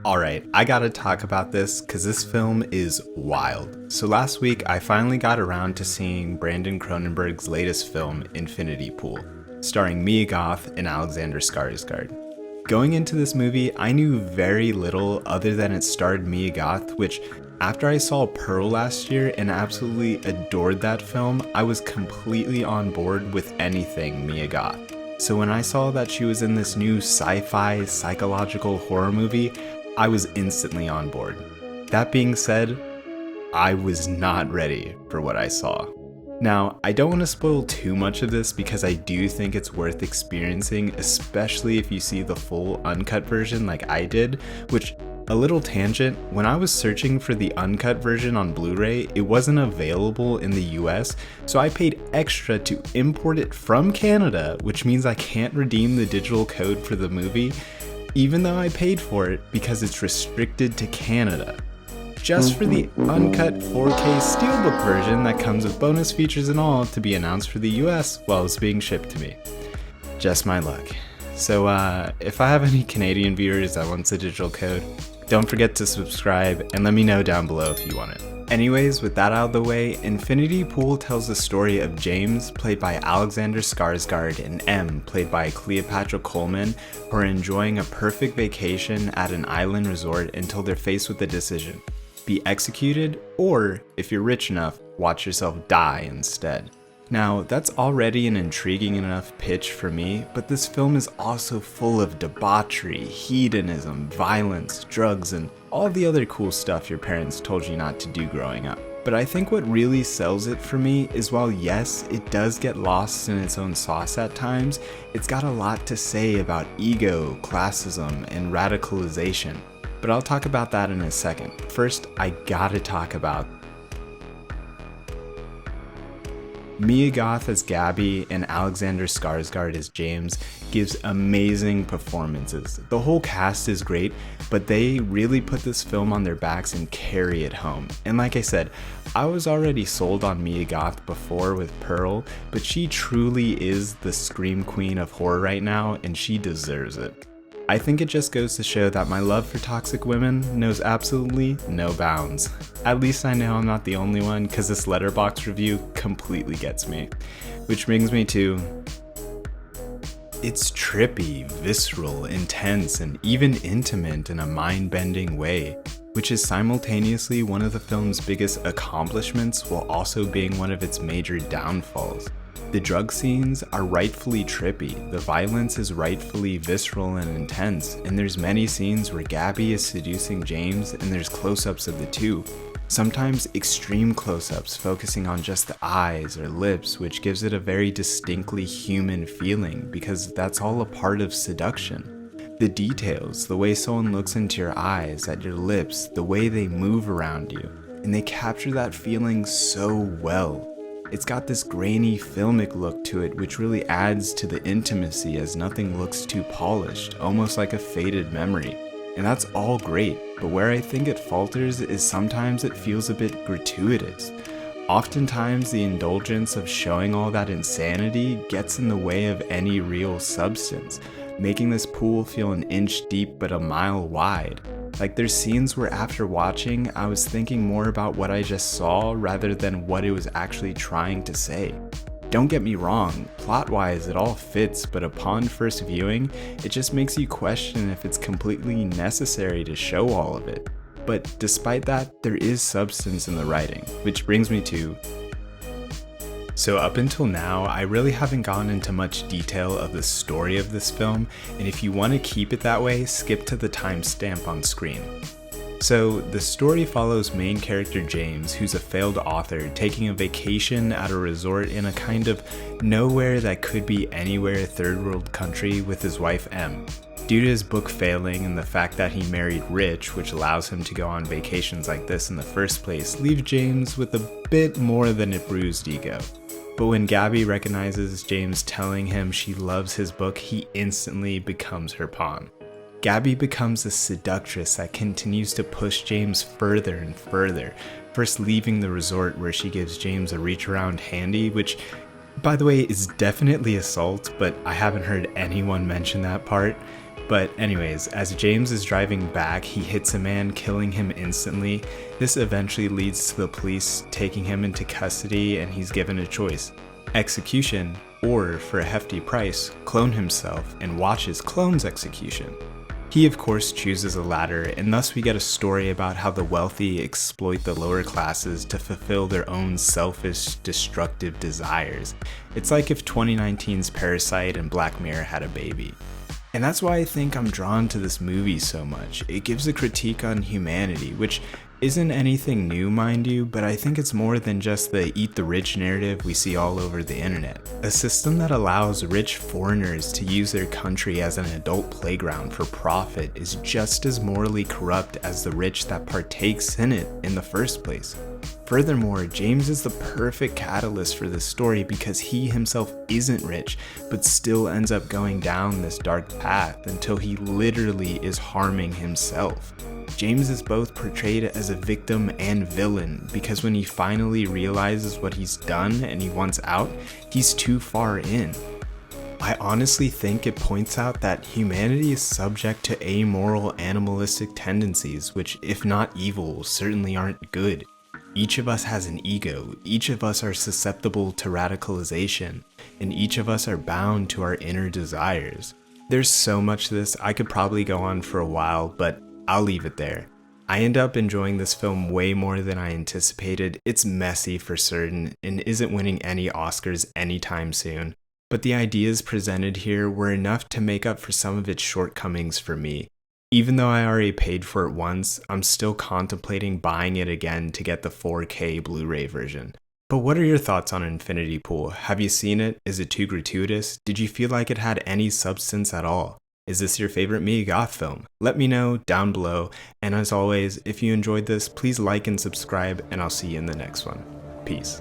Alright, I gotta talk about this because this film is wild. So last week, I finally got around to seeing Brandon Cronenberg's latest film, Infinity Pool, starring Mia Goth and Alexander Skarsgård. Going into this movie, I knew very little other than it starred Mia Goth, which, after I saw Pearl last year and absolutely adored that film, I was completely on board with anything Mia Goth. So when I saw that she was in this new sci-fi psychological horror movie, I was instantly on board. That being said, I was not ready for what I saw. Now, I don't want to spoil too much of this because I do think it's worth experiencing, especially if you see the full uncut version like I did, which, a little tangent, when I was searching for the uncut version on Blu-ray, it wasn't available in the US, so I paid extra to import it from Canada, which means I can't redeem the digital code for the movie, even though I paid for it because it's restricted to Canada. Just for the uncut 4K Steelbook version that comes with bonus features and all to be announced for the US while it's being shipped to me. Just my luck. So if I have any Canadian viewers that want the digital code, don't forget to subscribe and let me know down below if you want it. Anyways, with that out of the way, Infinity Pool tells the story of James, played by Alexander Skarsgård, and M, played by Cleopatra Coleman, who are enjoying a perfect vacation at an island resort until they're faced with a decision: be executed, or, if you're rich enough, watch yourself die instead. Now, that's already an intriguing enough pitch for me, but this film is also full of debauchery, hedonism, violence, drugs, and all the other cool stuff your parents told you not to do growing up. But I think what really sells it for me is while yes, it does get lost in its own sauce at times, it's got a lot to say about ego, classism, and radicalization. But I'll talk about that in a second. First, I gotta talk about Mia Goth as Gabby and Alexander Skarsgård as James gives amazing performances. The whole cast is great, but they really put this film on their backs and carry it home. And like I said, I was already sold on Mia Goth before with Pearl, but she truly is the scream queen of horror right now, and she deserves it. I think it just goes to show that my love for toxic women knows absolutely no bounds. At least I know I'm not the only one, because this Letterboxd review completely gets me. Which brings me to... it's trippy, visceral, intense, and even intimate in a mind-bending way, which is simultaneously one of the film's biggest accomplishments while also being one of its major downfalls. The drug scenes are rightfully trippy, the violence is rightfully visceral and intense, and there's many scenes where Gabby is seducing James and there's close-ups of the two. Sometimes extreme close-ups focusing on just the eyes or lips, which gives it a very distinctly human feeling because that's all a part of seduction. The details, the way someone looks into your eyes, at your lips, the way they move around you, and they capture that feeling so well. It's got this grainy, filmic look to it which really adds to the intimacy as nothing looks too polished, almost like a faded memory. And that's all great, but where I think it falters is sometimes it feels a bit gratuitous. Oftentimes the indulgence of showing all that insanity gets in the way of any real substance, making this pool feel an inch deep but a mile wide. Like there's scenes where after watching, I was thinking more about what I just saw rather than what it was actually trying to say. Don't get me wrong, plot-wise it all fits, but upon first viewing, it just makes you question if it's completely necessary to show all of it. But despite that, there is substance in the writing, which brings me to... So up until now, I really haven't gone into much detail of the story of this film, and if you want to keep it that way, skip to the timestamp on screen. So the story follows main character James, who's a failed author, taking a vacation at a resort in a kind of nowhere that could be anywhere third world country with his wife M. Due to his book failing and the fact that he married rich, which allows him to go on vacations like this in the first place, leaves James with a bit more than a bruised ego. But when Gabby recognizes James telling him she loves his book, he instantly becomes her pawn. Gabby becomes a seductress that continues to push James further and further, first leaving the resort where she gives James a reach around handy, which, by the way, is definitely assault, but I haven't heard anyone mention that part. But anyways, as James is driving back, he hits a man, killing him instantly. This eventually leads to the police taking him into custody, and he's given a choice: execution, or for a hefty price, clone himself and watch his clone's execution. He of course chooses the latter, and thus we get a story about how the wealthy exploit the lower classes to fulfill their own selfish, destructive desires. It's like if 2019's Parasite and Black Mirror had a baby. And that's why I think I'm drawn to this movie so much. It gives a critique on humanity, which isn't anything new, mind you, but I think it's more than just the eat the rich narrative we see all over the internet. A system that allows rich foreigners to use their country as an adult playground for profit is just as morally corrupt as the rich that partakes in it in the first place. Furthermore, James is the perfect catalyst for this story because he himself isn't rich, but still ends up going down this dark path until he literally is harming himself. James is both portrayed as a victim and villain because when he finally realizes what he's done and he wants out, he's too far in. I honestly think it points out that humanity is subject to amoral animalistic tendencies, which, if not evil, certainly aren't good. Each of us has an ego, each of us are susceptible to radicalization, and each of us are bound to our inner desires. There's so much to this, I could probably go on for a while, but I'll leave it there. I end up enjoying this film way more than I anticipated. It's messy for certain, and isn't winning any Oscars anytime soon, but the ideas presented here were enough to make up for some of its shortcomings for me. Even though I already paid for it once, I'm still contemplating buying it again to get the 4K Blu-ray version. But what are your thoughts on Infinity Pool? Have you seen it? Is it too gratuitous? Did you feel like it had any substance at all? Is this your favorite Mia Goth film? Let me know down below, and as always, if you enjoyed this, please like and subscribe, and I'll see you in the next one. Peace.